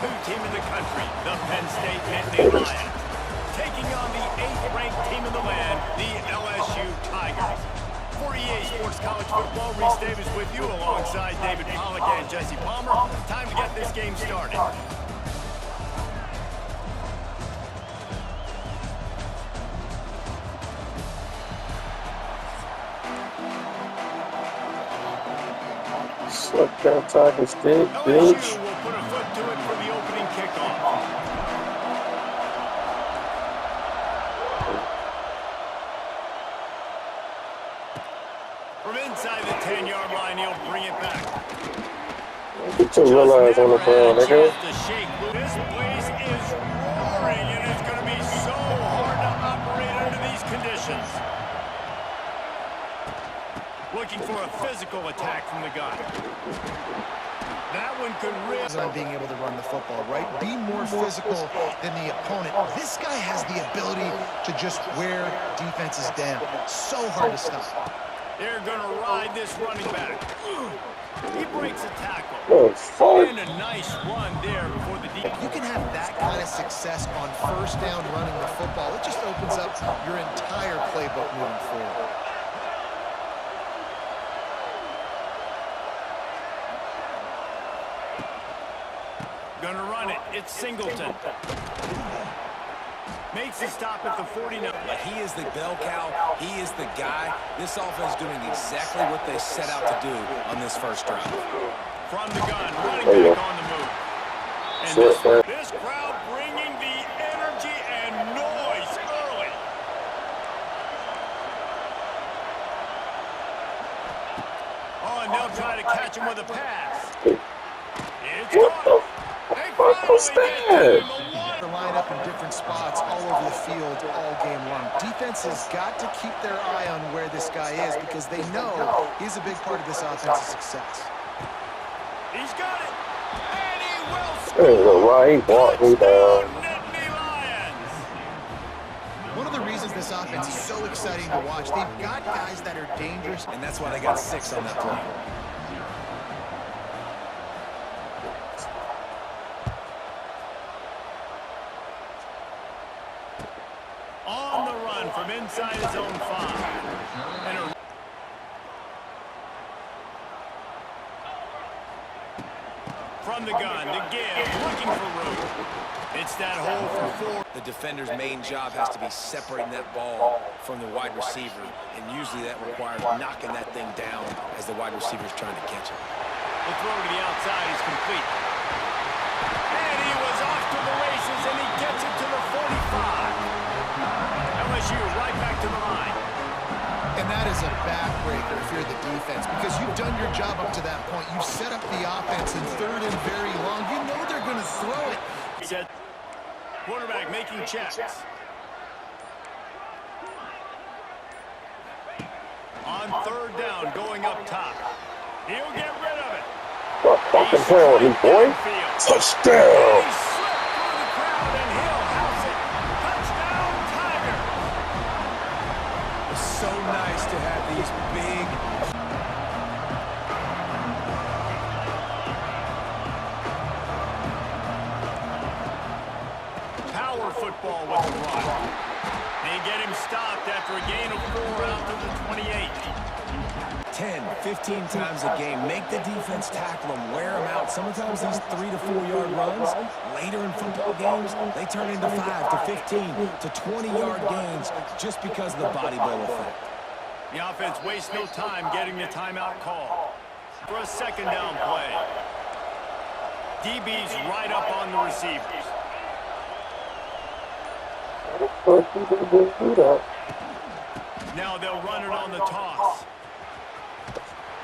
2 team in the country, the Penn State Nittany Lions, taking on the 8th-ranked team in the land, the LSU Tigers. For EA Sports College Football, Reese Davis with you alongside David Pollack and Jesse Palmer. Time to get this game started. Suck that talking stick, bitch. LSU will put a foot to it for the opening kickoff. From inside the 10-yard line, he'll bring it back. Get your real eyes on the ball, nigga. This place is roaring, and it's going to be so hard to operate under these conditions. Looking for a physical attack from the gun. That one could really... On being able to run the football, right? Be more physical than the opponent. This guy has the ability to just wear defenses down. So hard to stop. They're going to ride this running back. He breaks a tackle. And a nice run there before the defense. You can have that kind of success on first down running the football. It just opens up your entire playbook moving forward. Gonna run it. It's Singleton. Makes a stop at the 49. But he is the bell cow. He is the guy. This offense doing exactly what they set out to do on this first drive. From the gun, running back on the move. And this crowd bringing the energy and noise early. Oh, and they'll try to catch him with a pass. It's gone. What's that? The lineup in different spots all over the field all game long. Defense has got to keep their eye on where this guy is because they know he's a big part of this offense's success. He's got it. And he will score. Why he walked me down. One of the reasons this offense is so exciting to watch, they've got guys that are dangerous. And that's why they got 6 on that play. On the run from inside his own 5. And from the gun to give, looking for room. It's that hole for 4. The defender's main job has to be separating that ball from the wide receiver, and usually that requires knocking that thing down as the wide receiver's trying to catch it. The throw to the outside is complete. And he was off to the races, and he gets it to the 45. LSU right back to the line. And that is a backbreaker if you're the defense because you've done your job up to that point. You've set up the offense in 3rd and very long. You know they're going to throw it. Set. Quarterback making checks. On 3rd down, going up top. He'll get rid of it. What fucking penalty, boy? Touchdown! So nice to have these big... Power football with the run. They get him stopped after a gain of 4 out to the 28. 10, 15 times a game. Make the defense tackle them, wear them out. Sometimes these 3 to 4 yard runs, later in football games, they turn into 5 to 15 to 20-yard gains just because of the body blow effect. The offense wastes no time getting the timeout call for a 2nd down play. DB's right up on the receivers. Now they'll run it on the toss.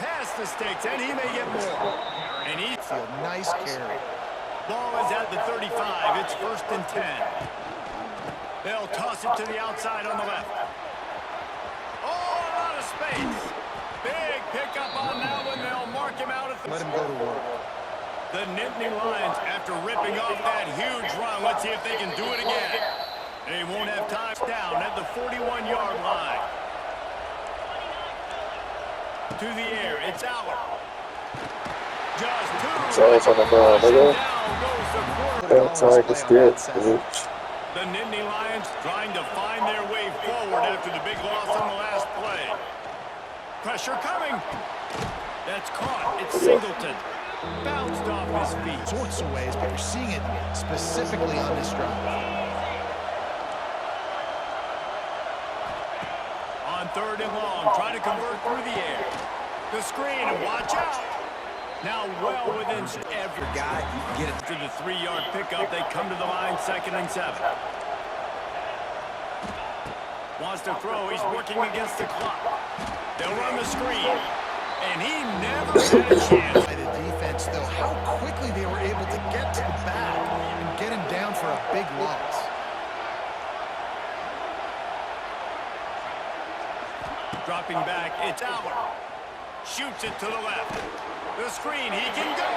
Pass the sticks, and he may get more. And he field, nice carry. Ball is at the 35. It's 1st and 10. They'll toss it to the outside on the left. Oh, a lot of space. Big pickup on that one. They'll mark him out at the... Let him go to work. The Nittany Lions, after ripping off that huge run, let's see if they can do it again. They won't have time down at the 41-yard line. To the air, it's out. Just 2. So it's on the ground, nigga. Down goes the quarterback. That's how I can steal it. The Nittany Lions trying to find their way forward after the big loss on the last play. Pressure coming. That's caught. It's Singleton. Bounced off his feet. Sorts of ways, but you're seeing it specifically on this drive. On 3rd and long, trying to convert through the air. The screen, and watch out. Now well within every guy. Get it to the 3-yard pickup. They come to the line, 2nd and 7. Wants to throw. He's working against the clock. They'll run the screen. And he never had a chance. By the defense, though, how quickly they were able to get to the back and get him down for a big loss. Dropping back, it's Albert. Shoots it to the left. The screen, he can go.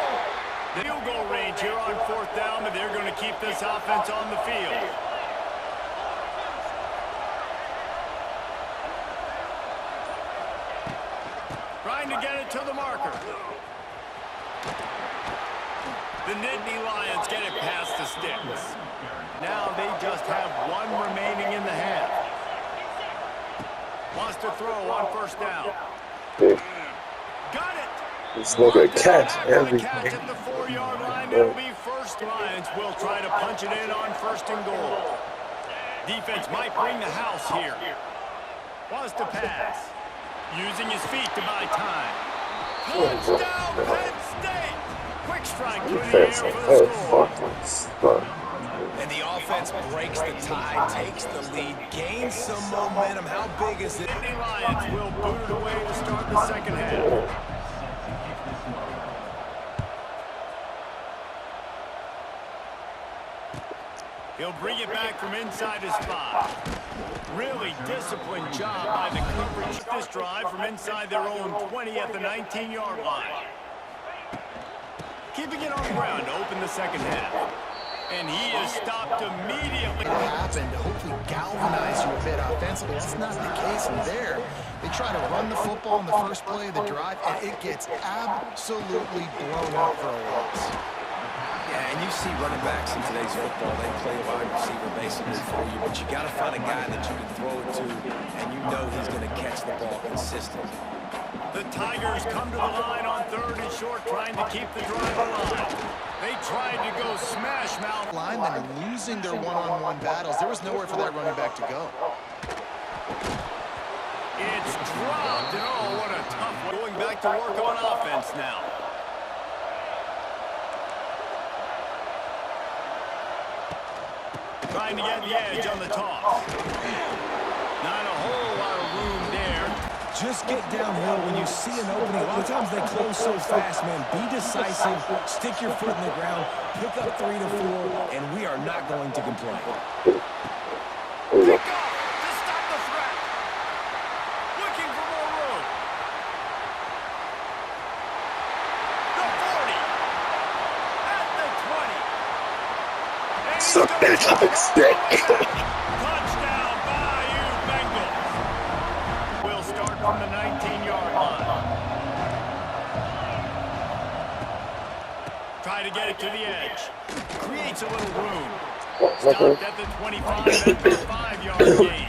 The field goal range here on 4th down, but they're going to keep this offense on the field. Trying to get it to the marker. The Nittany Lions get it past the sticks. Now they just have 1 remaining in the half. Wants to throw on 1st down. Got it. This nigga catch everything. Catch at the 4-yard line. It'll be 1st. Lions will try to punch it in on 1st and goal. Defense might bring the house here. Wants to pass. Using his feet to buy time. Touchdown, Penn State! Quick strike through the air for the score. And the offense breaks the tie, takes the lead, gains some momentum. How big is it? The Lions will boot it away to start the 2nd half. He'll bring it back from inside his 5. Really disciplined job by the coverage this drive from inside their own 20 at the 19-yard line. Keeping it on the ground to open the 2nd half. And he is stopped immediately. What happened to hopefully galvanize you a bit offensively. That's not the case in there. They try to run the football in the first play of the drive, and it gets absolutely blown up for a loss. Yeah, and you see running backs in today's football, they play wide receiver basically for you, but you got to find a guy that you can throw it to, and you know he's going to catch the ball consistently. The Tigers come to the line on 3rd and short, trying to keep the drive alive. They tried to go smash mouth. Linemen losing their one-on-one battles. There was nowhere for that running back to go. It's dropped, and oh, what a tough one. Going back to work on offense now. Trying to get the edge on the toss. Not a whole lot of room there. Just get downhill when you see an opening. A lot of times they close so fast, man. Be decisive, stick your foot in the ground, pick up 3 to 4, and we are not going to complain. Pick off to stop the threat. Looking for more room. The 40. At the 20. And Suck that stick. touchdown, Bayou Bengals. We'll start from the 19-yard line. Try to get it to the edge. Creates a little room. Stopped at the 25 after a 5-yard gain.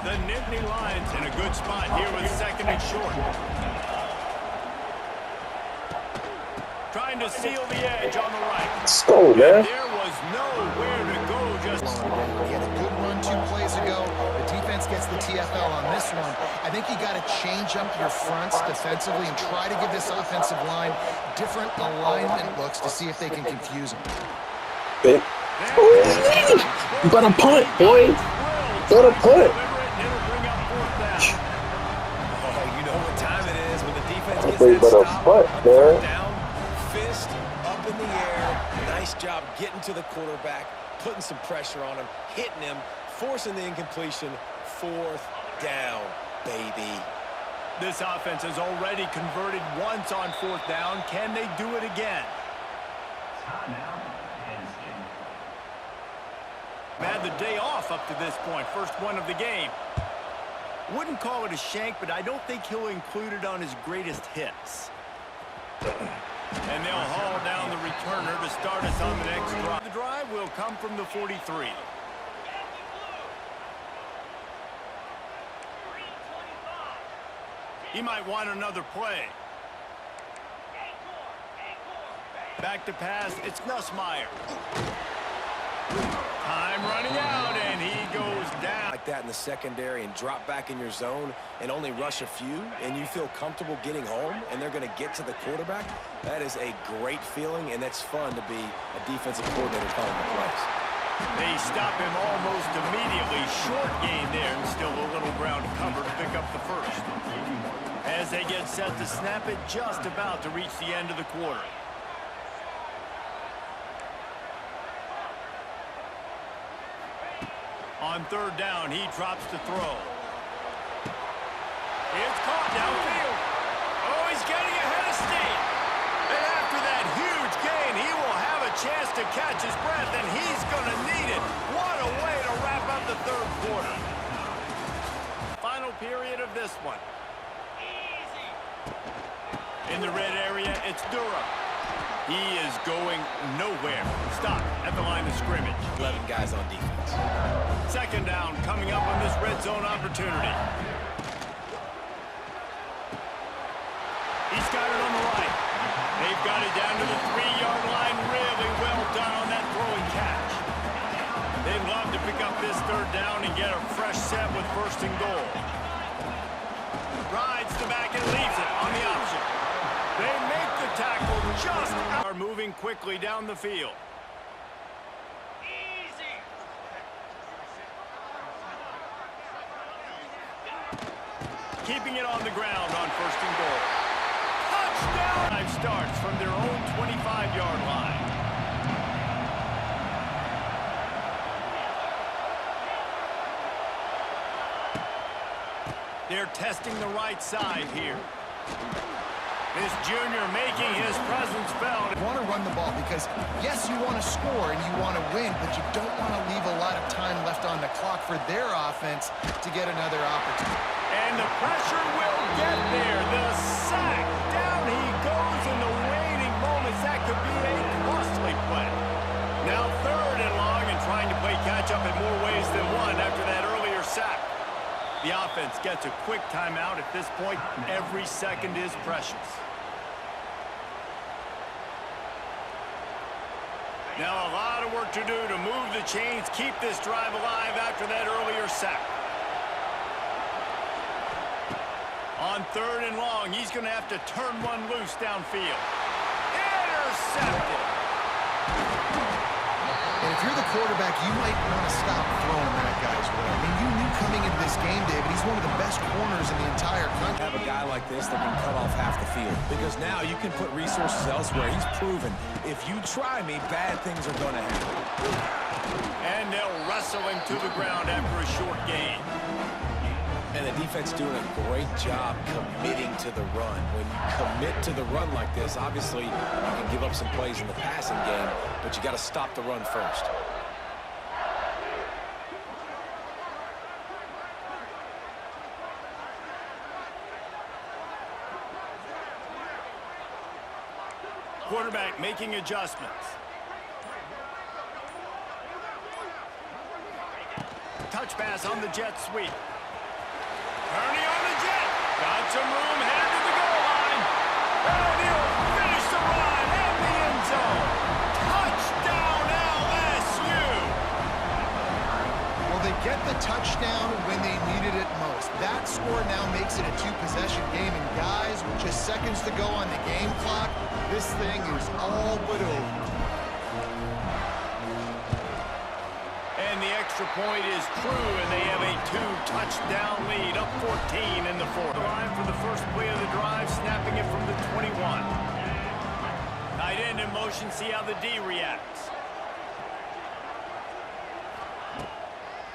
The Nittany Lions in a good spot here with 2nd and short. Trying to seal the edge on the right. Let's go, man. There was nowhere to go. Just He had a good run 2 plays ago. The defense gets the TFL on this one. I think you got to change up your fronts defensively and try to give this offensive line different alignment looks to see if they can confuse them. You better punt, boy. Better punt. Oh, you know what time it is when the defense gets They that better stop. punt, On man. 3rd down, fist up in the air. Nice job getting to the quarterback, putting some pressure on him, hitting him, forcing the incompletion. 4th down, baby. This offense has already converted once on 4th down. Can they do it again? Had the day off up to this point. First one of the game. Wouldn't call it a shank, but I don't think he'll include it on his greatest hits. And they'll haul down the returner to start us on the next drive. The drive will come from the 43. He might want another play. Back to pass, it's Nussmeier. Time running out, and he goes down. Like that in the secondary and drop back in your zone and only rush a few, and you feel comfortable getting home, and they're going to get to the quarterback. That is a great feeling, and that's fun to be a defensive coordinator calling the plays. They stop him almost immediately. Short gain there, and still a little ground cover to pick up the first. As they get set to snap it, just about to reach the end of the quarter. On third down, he drops to throw. It's caught downfield. Oh, he's getting ahead of steam. And after that huge gain, he will have a chance to catch his breath, and he's going to need it. What a way to wrap up the third quarter. Final period of this one. In the red area, it's Durham. He is going nowhere. Stop at the line of scrimmage. 11 guys on defense. Second down coming up on this red zone opportunity. He's got it on the right. They've got it down to the 3-yard line. Really well done on that throwing catch. They'd love to pick up this third down and get a fresh set with first and goal. Rides the back and leaves it on the option. They make the tackle just out. Are moving quickly down the field. Keeping it on the ground on first and goal. Touchdown! Drive starts from their own 25-yard line. They're testing the right side here. This junior making his presence felt. You want to run the ball because, yes, you want to score and you want to win, but you don't want to leave a lot of time left on the clock for their offense to get another opportunity. And the pressure will get there. The sack. Down he goes in the waning moments. That could be a costly play. Now third and long and trying to play catch-up in more ways than one after that earlier sack. The offense gets a quick timeout at this point. Every second is precious. Now a lot of work to do to move the chains, keep this drive alive after that earlier sack. On third and long, he's going to have to turn one loose downfield. Intercepted. And if you're the quarterback, you might want to stop throwing that guy's way. I mean, you knew coming into this game, David, he's one of the best corners in the entire country. Have a guy like this that can cut off half the field, because now you can put resources elsewhere. He's proven, if you try me, bad things are going to happen. And they'll wrestle him to the ground after a short gain. And the defense doing a great job committing to the run. When you commit to the run like this, obviously you can give up some plays in the passing game, but you got to stop the run first. Quarterback making adjustments. Touch pass on the jet sweep. Kearney on the jet. Got some room, headed to the goal line. And he'll finish the run in the end zone. Touchdown LSU. Well, they get the touchdown when they needed it most. That score now makes it a two-possession game. And guys, with just seconds to go on the game clock, this thing is all but over. And the extra point is true, and they have a 2-touchdown lead, up 14 in the fourth. Line for the first play of the drive, snapping it from the 21. Tight end in motion, see how the D reacts.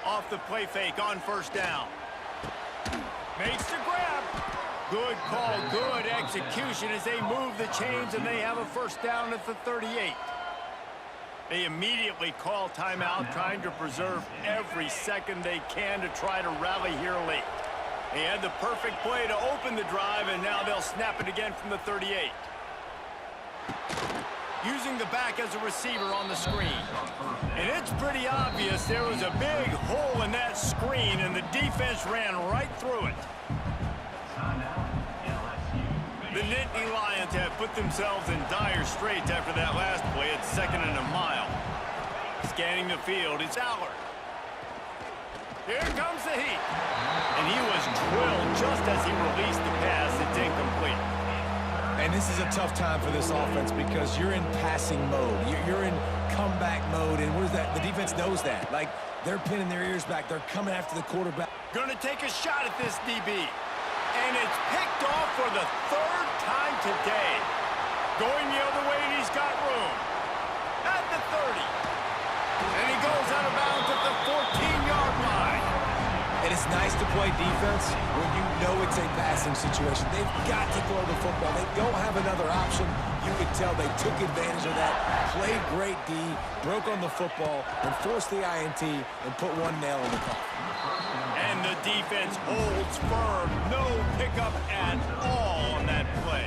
Off the play fake on first down. Makes the grab. Good call, good execution as they move the chains, and they have a first down at the 38. They immediately call timeout, trying to preserve every second they can to try to rally here late. They had the perfect play to open the drive, and now they'll snap it again from the 38. Using the back as a receiver on the screen. And it's pretty obvious there was a big hole in that screen, and the defense ran right through it. The Nittany Lions have put themselves in dire straits after that last play at 2nd and a mile. Scanning the field, it's Allard. Here comes the heat. And he was drilled just as he released the pass. It's incomplete. And this is a tough time for this offense because you're in passing mode. You're in comeback mode, and what is that? The defense knows that. Like, they're pinning their ears back. They're coming after the quarterback. Gonna take a shot at this DB. And it's picked off for the 3rd time today. Going the other way, and he's got room. At the 30. And he goes out of bounds at the 14-yard line. And it's nice to play defense when you know it's a passing situation. They've got to throw the football. They don't have another option. You can tell they took advantage of that, played great D, broke on the football, and forced the INT and put one nail in the coffin. And the defense holds firm. No pickup at all on that play.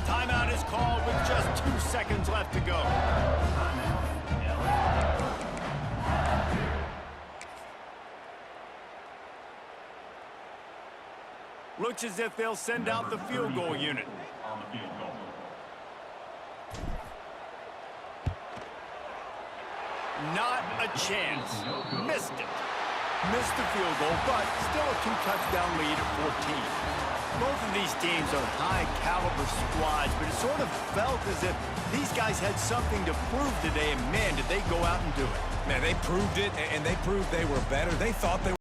Timeout is called with just 2 seconds left to go. Looks as if they'll send out the field goal unit. Not a chance. Missed it. Missed the field goal, but still a 2-touchdown lead at 14. Both of these teams are high-caliber squads, but it sort of felt as if these guys had something to prove today, and man, did they go out and do it. Man, they proved it, and they proved they were better. They thought they